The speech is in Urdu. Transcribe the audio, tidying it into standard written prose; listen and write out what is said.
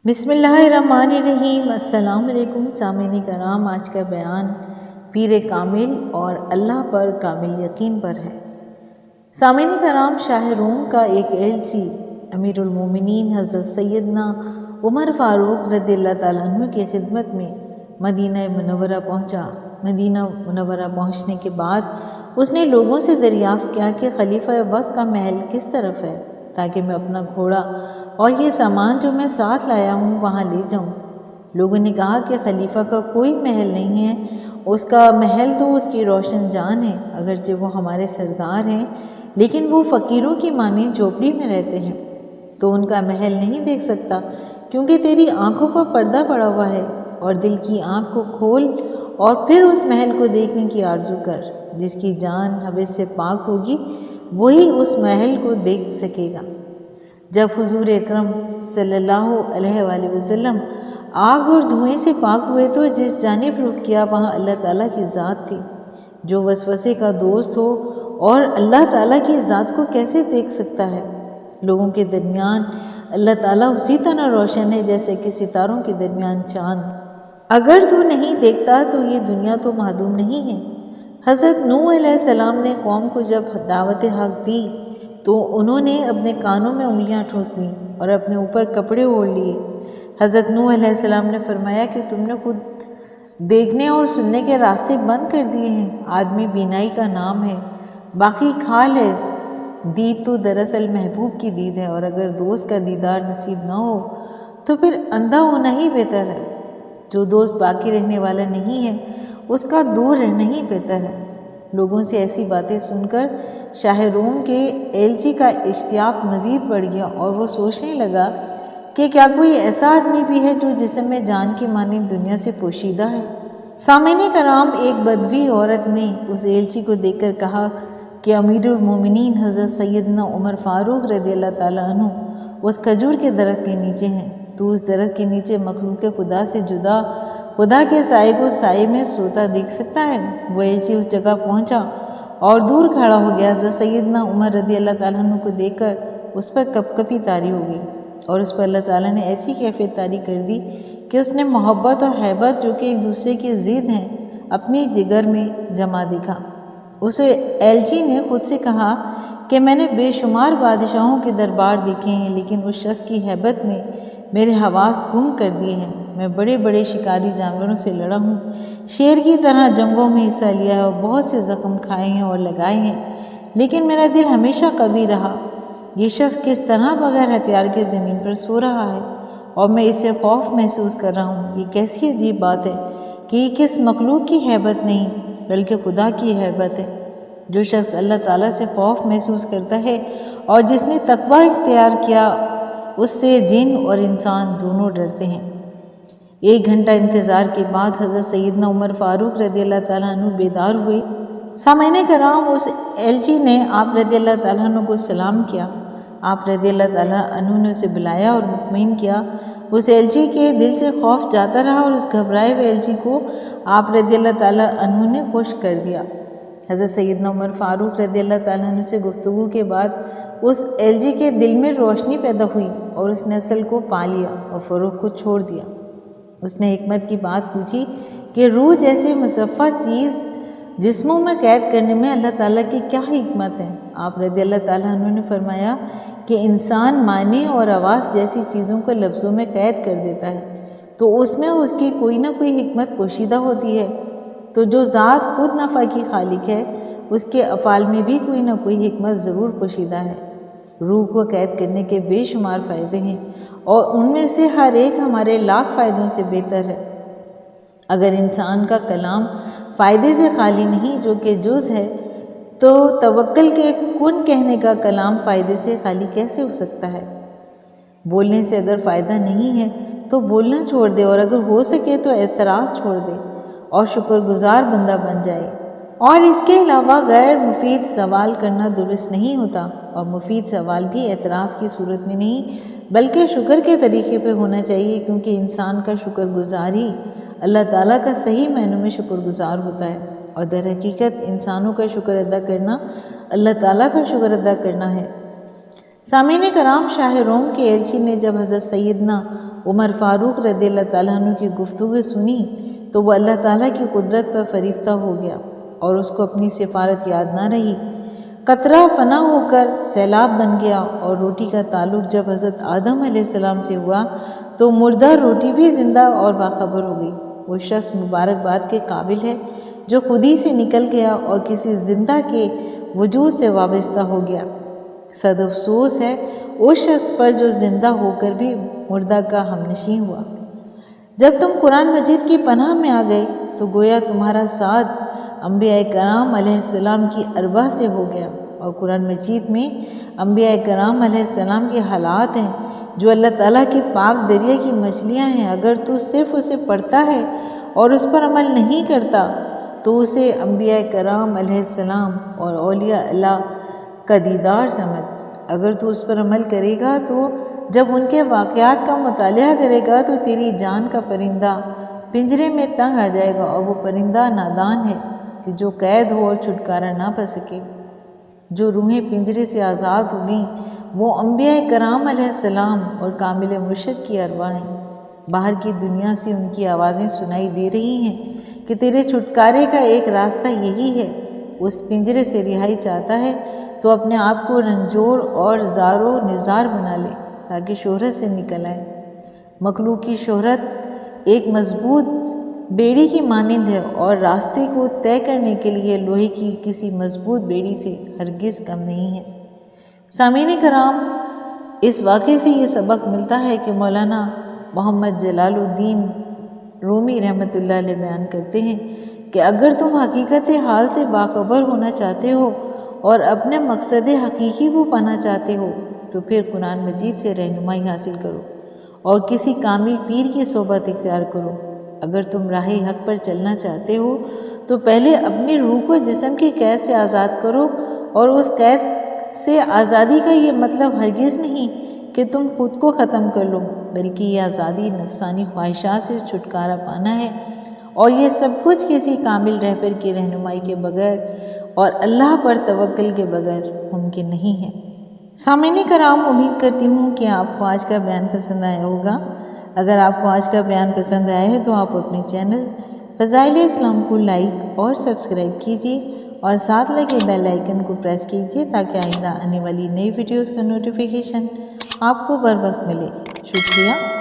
بسم اللہ الرحمن الرحیم۔ السلام علیکم سامعین کرام، آج کا بیان پیر کامل اور اللہ پر کامل یقین پر ہے۔ سامعین کرام، شاہ روم کا ایک ایلچی امیر المومنین حضرت سیدنا عمر فاروق رضی اللہ تعالیٰ عنہ کی خدمت میں مدینہ منورہ پہنچا۔ مدینہ منورہ پہنچنے کے بعد اس نے لوگوں سے دریافت کیا کہ خلیفہ وقت کا محل کس طرف ہے، تاکہ میں اپنا گھوڑا اور یہ سامان جو میں ساتھ لایا ہوں وہاں لے جاؤں۔ لوگوں نے کہا کہ خلیفہ کا کوئی محل نہیں ہے، اس کا محل تو اس کی روشن جان ہے، اگرچہ وہ ہمارے سردار ہیں لیکن وہ فقیروں کی مانند جھوپڑی میں رہتے ہیں، تو ان کا محل نہیں دیکھ سکتا، کیونکہ تیری آنکھوں پر پردہ پڑا ہوا ہے، اور دل کی آنکھ کو کھول اور پھر اس محل کو دیکھنے کی آرزو کر۔ جس کی جان حوث سے پاک ہوگی وہی اس محل کو دیکھ سکے گا۔ جب حضور اکرم صلی اللہ علیہ وآلہ وسلم آگ اور دھوئیں سے پاک ہوئے تو جس جانب رخ کیا وہاں اللہ تعالیٰ کی ذات تھی۔ جو وسوسے کا دوست ہو اور اللہ تعالیٰ کی ذات کو کیسے دیکھ سکتا ہے؟ لوگوں کے درمیان اللہ تعالیٰ اسی طرح روشن ہے جیسے کہ ستاروں کے درمیان چاند۔ اگر تو نہیں دیکھتا تو یہ دنیا تو معدوم نہیں ہے۔ حضرت نوح علیہ السلام نے قوم کو جب دعوت حق دی تو انہوں نے اپنے کانوں میں انگلیاں ٹھونس لیں اور اپنے اوپر کپڑے اوڑھ لیے۔ حضرت نوح علیہ السلام نے فرمایا کہ تم نے خود دیکھنے اور سننے کے راستے بند کر دیے ہیں۔ آدمی بینائی کا نام ہے، باقی کھال ہے۔ دید تو دراصل محبوب کی دید ہے، اور اگر دوست کا دیدار نصیب نہ ہو تو پھر اندھا ہونا ہی بہتر ہے۔ جو دوست باقی رہنے والا نہیں ہے اس کا دور رہنا ہی بہتر ہے۔ لوگوں سے ایسی باتیں سن کر شاہ روم کے ایلچی کا اشتیاق مزید بڑھ گیا، اور وہ سوچنے لگا کہ کیا کوئی ایسا آدمی بھی ہے جو جسم میں جان کی مانند دنیا سے پوشیدہ ہے۔ سامعین کرام، ایک بدوی عورت نے اس ایلچی کو دیکھ کر کہا کہ امیر المومنین حضرت سیدنا عمر فاروق رضی اللہ تعالیٰ عنہ اس کھجور کے درخت کے نیچے ہیں۔ تو اس درخت کے نیچے مخلوق خدا سے جدا خدا کے سائے کو سائے میں سوتا دیکھ سکتا ہے۔ وہ ایلچی اس جگہ پہنچا اور دور کھڑا ہو گیا۔ حضرت سیدنا عمر رضی اللہ تعالیٰ عنہ کو دیکھ کر اس پر کپ کپی طاری ہو گئی، اور اس پر اللہ تعالیٰ نے ایسی کیفیت طاری کر دی کہ اس نے محبت اور ہیبت جو کہ ایک دوسرے کی ضد ہیں اپنی جگر میں جمع دیکھا۔ اس ایلچی نے خود سے کہا کہ میں نے بے شمار بادشاہوں کے دربار دیکھے ہیں، لیکن اس شخص کی ہیبت نے میرے حواس گم کر دیے ہیں۔ میں بڑے بڑے شکاری جانوروں سے لڑا ہوں، شیر کی طرح جنگوں میں حصہ لیا ہے اور بہت سے زخم کھائے ہیں اور لگائے ہیں، لیکن میرا دل ہمیشہ قوی رہا۔ یہ شخص کس طرح بغیر ہتھیار کے زمین پر سو رہا ہے، اور میں اس سے خوف محسوس کر رہا ہوں۔ یہ کیسی عجیب بات ہے کہ یہ کس مخلوق کی ہیبت نہیں بلکہ خدا کی ہیبت ہے۔ جو شخص اللہ تعالیٰ سے خوف محسوس کرتا ہے اور جس نے تقوی اختیار کیا، اس سے جن اور انسان دونوں ڈرتے ہیں۔ 1 گھنٹہ انتظار کے بعد حضرت سیدنا عمر فاروق رضی اللہ تعالیٰ عنہ بیدار ہوئے۔ سامعین کرام، اس ایلچی نے آپ رضی اللہ تعالیٰ عنہ کو سلام کیا۔ آپ رضی اللہ تعالیٰ عنہ نے اسے بلایا اور مطمئن کیا۔ اس ایلچی کے دل سے خوف جاتا رہا، اور اس گھبرائے ہوئے ایلچی کو آپ رضی اللہ تعالیٰ عنہ نے خوش کر دیا۔ حضرت سیدنا عمر فاروق رضی اللہ تعالیٰ عنہ سے گفتگو کے بعد اس ایلچی کے دل میں روشنی پیدا ہوئی، اور اس نے اصل کو پا لیا اور فروغ کو چھوڑ دیا۔ اس نے حکمت کی بات پوچھی کہ روح جیسے مصفہ چیز جسموں میں قید کرنے میں اللہ تعالیٰ کی کیا حکمت ہے؟ آپ رضی اللہ تعالیٰ عنہ نے فرمایا کہ انسان معنی اور آواز جیسی چیزوں کو لفظوں میں قید کر دیتا ہے تو اس میں اس کی کوئی نہ کوئی حکمت پوشیدہ ہوتی ہے، تو جو ذات خود نفع کی خالق ہے اس کے افعال میں بھی کوئی نہ کوئی حکمت ضرور پوشیدہ ہے۔ روح کو قید کرنے کے بے شمار فائدے ہیں، اور ان میں سے ہر ایک ہمارے لاکھ فائدوں سے بہتر ہے۔ اگر انسان کا کلام فائدے سے خالی نہیں جو کہ جز ہے، تو توکل کے کن کہنے کا کلام فائدے سے خالی کیسے ہو سکتا ہے؟ بولنے سے اگر فائدہ نہیں ہے تو بولنا چھوڑ دے، اور اگر ہو سکے تو اعتراض چھوڑ دے اور شکر گزار بندہ بن جائے۔ اور اس کے علاوہ غیر مفید سوال کرنا درست نہیں ہوتا، اور مفید سوال بھی اعتراض کی صورت میں نہیں بلکہ شکر کے طریقے پہ ہونا چاہیے، کیونکہ انسان کا شکر گزار ہی اللہ تعالیٰ کا صحیح معنوں میں شکر گزار ہوتا ہے، اور در حقیقت انسانوں کا شکر ادا کرنا اللہ تعالیٰ کا شکر ادا کرنا ہے۔ سامعین کرام، شاہ روم کے ایلچی نے جب حضرت سیدنا عمر فاروق رضی اللہ تعالیٰ عنہ کی گفتگو سنی تو وہ اللہ تعالیٰ کی قدرت پر فریفتہ ہو گیا اور اس کو اپنی سفارت یاد نہ رہی۔ قطرہ فنا ہو کر سیلاب بن گیا، اور روٹی کا تعلق جب حضرت آدم علیہ السلام سے ہوا تو مردہ روٹی بھی زندہ اور باخبر ہو گئی۔ وہ شخص مبارکباد کے قابل ہے جو خود ہی سے نکل گیا اور کسی زندہ کے وجود سے وابستہ ہو گیا۔ صد افسوس ہے اس شخص پر جو زندہ ہو کر بھی مردہ کا ہمنشین ہوا۔ جب تم قرآن مجید کی پناہ میں آ گئے تو گویا تمہارا ساتھ انبیاء کرام علیہ السلام کی ارواح سے ہو گیا، اور قرآن مجید میں انبیاء کرام علیہ السلام کے حالات ہیں جو اللہ تعالیٰ کی پاک دریا کی مچھلیاں ہیں۔ اگر تو صرف اسے پڑھتا ہے اور اس پر عمل نہیں کرتا تو اسے انبیاء کرام علیہ السلام اور اولیاء اللہ کا دیدار سمجھ۔ اگر تو اس پر عمل کرے گا تو جب ان کے واقعات کا مطالعہ کرے گا تو تیری جان کا پرندہ پنجرے میں تنگ آ جائے گا، اور وہ پرندہ نادان ہے کہ جو قید ہو اور چھٹکارا نہ پا سکے۔ جو روحیں پنجرے سے آزاد ہو گئیں وہ انبیاء کرام علیہ السلام اور کامل مرشد کی ارواح ہیں۔ باہر کی دنیا سے ان کی آوازیں سنائی دے رہی ہیں کہ تیرے چھٹکارے کا ایک راستہ یہی ہے۔ اس پنجرے سے رہائی چاہتا ہے تو اپنے آپ کو رنجور اور زار و نزار بنا لے تاکہ شہرت سے نکل آئے۔ مخلوق کی شہرت ایک مضبوط بیڑی کی مانند ہے، اور راستے کو طے کرنے کے لیے لوہے کی کسی مضبوط بیڑی سے ہرگز کم نہیں ہے۔ سامعین کرام، اس واقعے سے یہ سبق ملتا ہے کہ مولانا محمد جلال الدین رومی رحمۃ اللہ علیہ بیان کرتے ہیں کہ اگر تم حقیقت حال سے باخبر ہونا چاہتے ہو اور اپنے مقصد حقیقی کو پانا چاہتے ہو تو پھر قرآن مجید سے رہنمائی حاصل کرو اور کسی کامل پیر کی صحبت اختیار کرو۔ اگر تم راہ حق پر چلنا چاہتے ہو تو پہلے اپنی روح کو جسم کی قید سے آزاد کرو، اور اس قید سے آزادی کا یہ مطلب ہرگز نہیں کہ تم خود کو ختم کر لو، بلکہ یہ آزادی نفسانی خواہشات سے چھٹکارا پانا ہے، اور یہ سب کچھ کسی کامل رہبر کی رہنمائی کے بغیر اور اللہ پر توکل کے بغیر ممکن نہیں ہے۔ سامعین کرام، امید کرتی ہوں کہ آپ کو آج کا بیان پسند آیا ہوگا۔ اگر آپ کو آج کا بیان پسند آیا ہے تو آپ اپنے چینل فضائل اسلام کو لائک اور سبسکرائب کیجیے، اور ساتھ لگے بیل آئیکن کو پریس کیجیے تاکہ آئندہ آنے والی نئی ویڈیوز کا نوٹیفیکیشن آپ کو بر وقت ملے۔ شکریہ۔